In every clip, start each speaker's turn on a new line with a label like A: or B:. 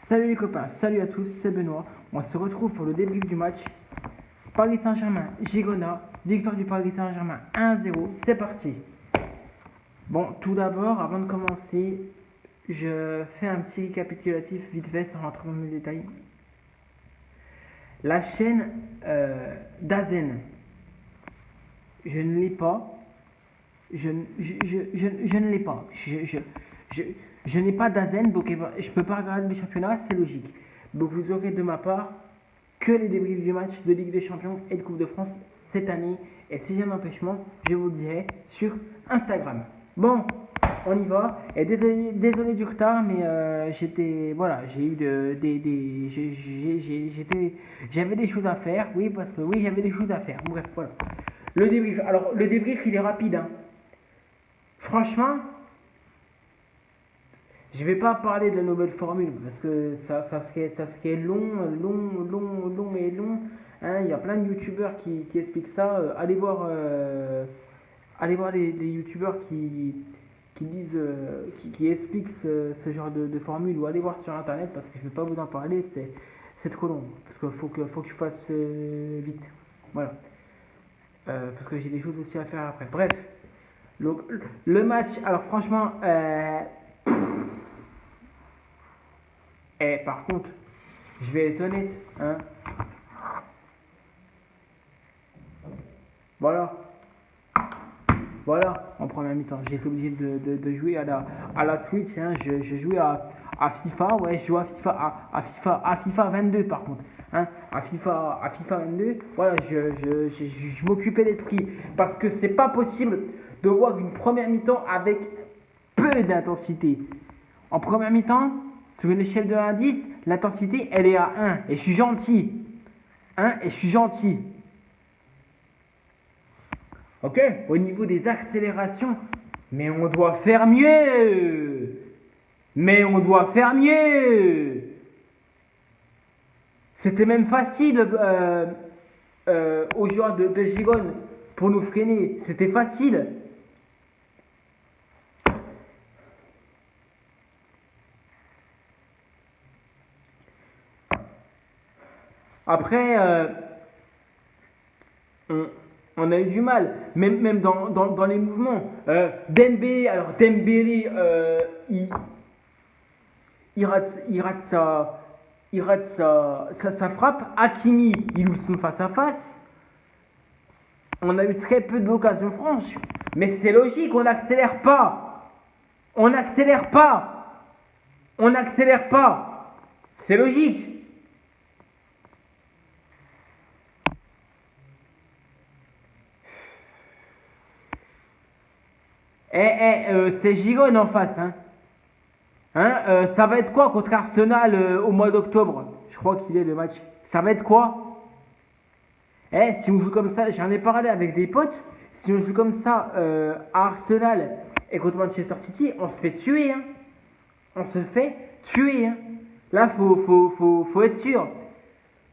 A: Salut les copains, salut à tous, c'est Benoît. On se retrouve pour le débrief du match Paris Saint-Germain, Girona, victoire du Paris Saint-Germain 1-0, c'est parti. Bon, tout d'abord, avant de commencer, je fais un petit récapitulatif vite fait sans rentrer dans les détails. La chaîne d'Azen, je ne l'ai pas. Je ne l'ai pas. Je n'ai pas d'Azen, donc je ne peux pas regarder les championnats, c'est logique. Donc vous aurez de ma part que les débriefs du match de Ligue des Champions et de Coupe de France cette année. Et si j'ai un empêchement, je vous le dirai sur Instagram. Bon, on y va. Et désolé du retard, mais j'avais des choses à faire. Oui, parce que oui, j'avais des choses à faire. Bref, voilà. Le débrief. Alors, le débrief, il est rapide, hein. Franchement, je vais pas parler de la nouvelle formule parce que ça serait long et long. Hein. Il y a plein de youtubeurs qui expliquent ça. Allez voir les youtubeurs qui disent, qui expliquent ce genre de formule, ou allez voir sur internet parce que je vais pas vous en parler, c'est trop long. Parce qu'il faut que je fasse vite. Voilà. Parce que j'ai des choses aussi à faire après. Bref. Donc, le match, alors franchement, par contre, je vais être honnête, hein. Voilà, en première mi-temps, j'ai été obligé de jouer à la Switch, hein. Je jouais à FIFA, ouais, je joue à FIFA 22 par contre, hein. À FIFA 22, voilà, je m'occupais l'esprit, parce que c'est pas possible de voir une première mi-temps avec peu d'intensité. En première mi-temps, sur une échelle de 1 à 10, l'intensité elle est à 1, et je suis gentil, hein, et je suis gentil. Ok, au niveau des accélérations, mais on doit faire mieux. Mais on doit faire mieux. C'était même facile aux joueurs de Gironde pour nous freiner. C'était facile. Après, on a eu du mal, même dans les mouvements. Dembélé, il rate sa frappe. Hakimi, il ouvre son face à face. On a eu très peu d'occasions franches. Mais c'est logique, on n'accélère pas. On n'accélère pas. On n'accélère pas. C'est logique. C'est Giron en face, hein. Ça va être quoi contre Arsenal au mois d'octobre? Je crois qu'il est le match. Ça va être quoi? Si on joue comme ça, j'en ai parlé avec des potes. Si on joue comme ça à Arsenal et contre Manchester City, on se fait tuer, hein. On se fait tuer, hein. Là, faut être sûr.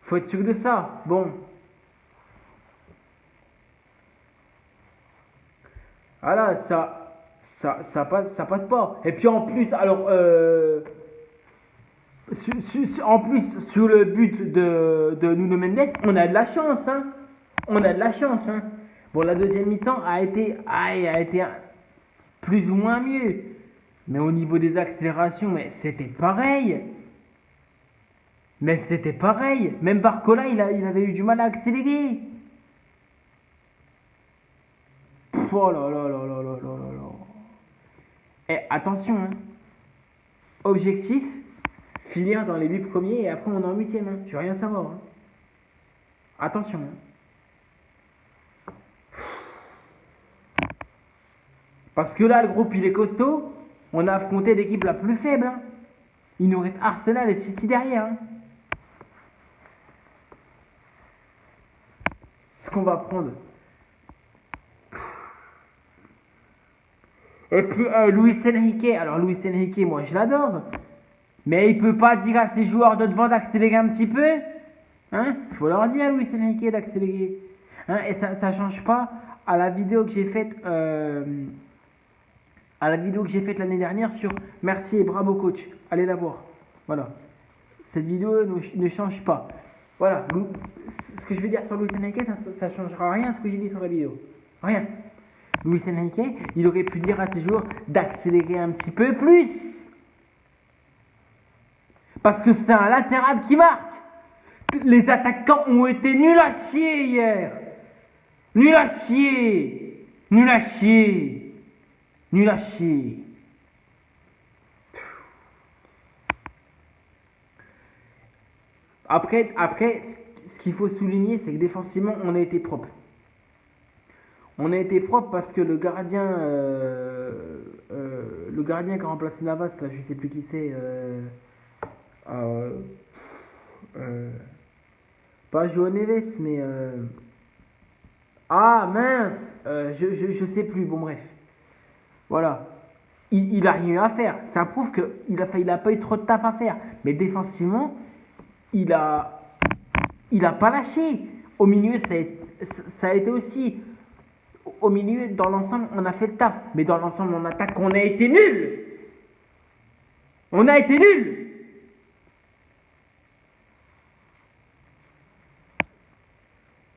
A: Faut être sûr de ça. Bon. Voilà, ça passe pas. Et puis en plus, alors, en plus, sur le but de Nuno Mendes, on a de la chance, hein. On a de la chance, hein. Bon, la deuxième mi-temps a été plus ou moins mieux. Mais au niveau des accélérations, mais c'était pareil. Mais c'était pareil. Même Barcola, il avait eu du mal à accélérer. Oh là là là là là là là. Attention, hein. Objectif, finir dans les 8 premiers et après on est en 8ème. Hein. Je veux rien savoir. Hein. Attention. Hein. Parce que là, le groupe il est costaud. On a affronté l'équipe la plus faible. Hein. Il nous reste Arsenal et City derrière. Hein. Ce qu'on va prendre. Et puis Luis Enrique. Alors Luis Enrique, moi je l'adore. Mais il peut pas dire à ses joueurs de devant d'accélérer un petit peu. Hein? Faut leur dire à Luis Enrique d'accélérer. Hein? Et ça change pas à la vidéo que j'ai faite l'année dernière sur Merci et bravo coach. Allez la voir. Voilà. cette vidéo ne change pas. Voilà, ce que je vais dire sur Luis Enrique, ça ne changera rien à ce que j'ai dit sur la vidéo. Rien. Luis Enrique, il aurait pu dire à ses joueurs d'accélérer un petit peu plus. Parce que c'est un latéral qui marque. Les attaquants ont été nuls à chier hier. Nuls à chier. Nuls à chier. Nuls à chier. Après, ce qu'il faut souligner, c'est que défensivement, on a été propre. On a été propre parce que le gardien qui a remplacé Navas, là, je sais plus qui c'est, pas João Neves, mais ah mince, je sais plus. Bon bref, voilà. Il a rien à faire. Ça prouve qu'il a pas eu trop de taf à faire. Mais défensivement, il a pas lâché. Au milieu, ça a été aussi. Au milieu, dans l'ensemble, on a fait le taf. Mais dans l'ensemble, en attaque, on a été nuls. On a été nuls.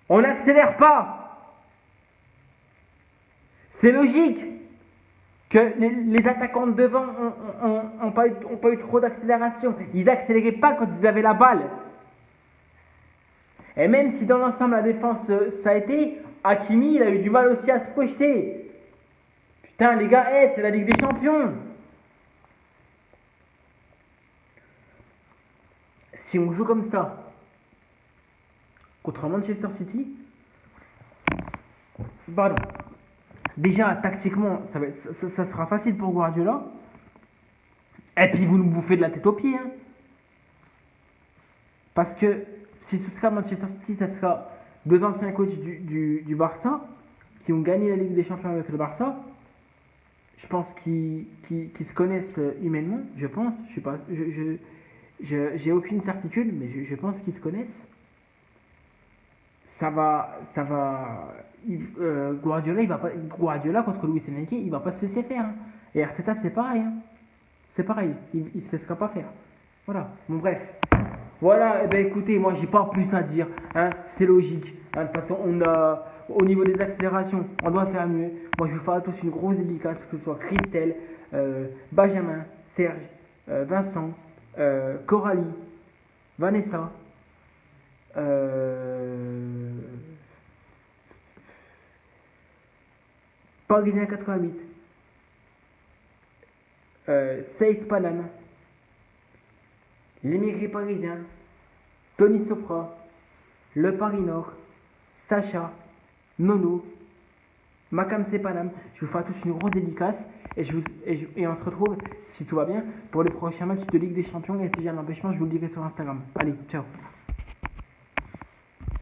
A: On n'accélère pas. C'est logique que les attaquants de devant n'ont pas eu trop d'accélération. Ils n'accéléraient pas quand ils avaient la balle. Et même si dans l'ensemble la défense ça a été, Hakimi il a eu du mal aussi à se projeter. Putain les gars, c'est la Ligue des Champions. Si on joue comme ça contre Manchester City, pardon. Déjà tactiquement ça sera facile pour Guardiola. Et puis vous nous bouffez de la tête aux pieds. Hein. Parce que si ce sera Manchester City, ça sera deux anciens coachs du Barça qui ont gagné la Ligue des Champions avec le Barça. Je pense qu'ils se connaissent humainement, je pense. Je sais pas, j'ai aucune certitude, mais je pense qu'ils se connaissent. Guardiola contre Luis Enrique, il va pas se laisser faire. Hein. Et Arteta c'est pareil. Hein. C'est pareil, il se laissera pas faire. Voilà. Bon bref. Voilà, eh ben écoutez, moi j'ai pas plus à dire, hein, c'est logique. Hein, de toute façon, au niveau des accélérations, on doit faire mieux. Moi je vous fais à tous une grosse dédicace, que ce soit Christelle, Benjamin, Serge, Vincent, Coralie, Vanessa, Parisien 88, Seis Paname, l'émigré parisien, Tony Sopra, le Paris Nord, Sacha, Nono, Macam Sepanam. Je vous fais à tous une grosse dédicace et on se retrouve, si tout va bien, pour le prochain match de Ligue des Champions. Et si j'ai un empêchement, je vous le dirai sur Instagram. Allez, ciao.